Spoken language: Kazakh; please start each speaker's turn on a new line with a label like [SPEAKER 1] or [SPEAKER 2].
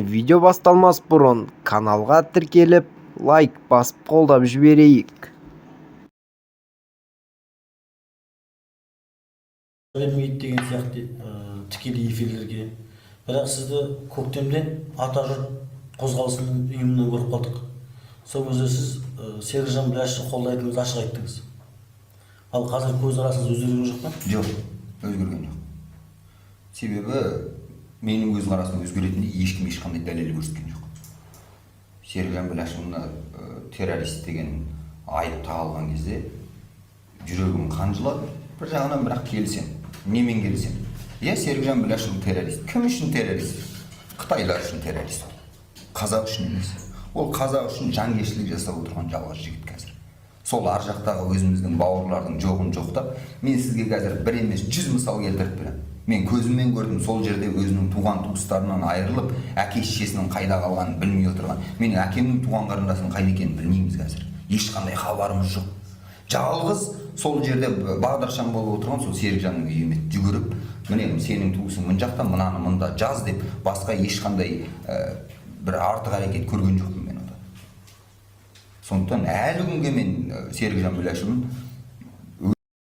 [SPEAKER 1] Видео басталмас бұрын каналға тіркеліп, лайк басып қолдап жіберейік.
[SPEAKER 2] Бермейді деген сияқты тікелей эфирлерге. Бірақ сізді көктемден Атажұрт қозғалысының ұйымынан көріп қалдық. Сол кезде сіз Серікжан Біләшті қолдайтыныңызды ашық айттыңыз. Ал қазір көз қарасыңыз өзгерген жоқ па?
[SPEAKER 3] Жоқ, өзгерген жоқ. Себебі менің көз қарасым өзгеретіндей ешкім ешқандай дәлел көрсеткен жоқ. Серікжан Біләшұлына террорист деген айып тағылған кезде жүрегім қан жылады. Bir жағынан бірақ келсем, немен келсем? Иә, Серікжан Біләшұлы террорист. Кім үшін террорист? Қытайлар үшін террорист. Қазақ үшін емес. Ол қазақ үшін жанкештілік жасап отырған жалғыз жігіт қазір. Сол ар жақтағы өзіміздің бауырлардың жоғын жоқтап, мен сізге қазір бір емес 100 мысал келтіріп беремін. Мен көзіммен көрдім, сол жерде өзінің туған туыстарынан айырылып, әке-шешесінің қайда қалғанын білмей отырған. Менің әкемнің туған қарындасының қайда екенін білмейміз қазір. Ешқандай хабарымыз жоқ. Жалғыз сол жерде бағдаршам болып отырған сол Серікжанның үйіне жүгіріп, міне сенің туысың мына жақта, мынаны мында жаз деп, басқа ешқандай бір артық әрекет көрген жоқпын мен одан. Сондықтан әлі күнге мен Серікжан Біләшұлын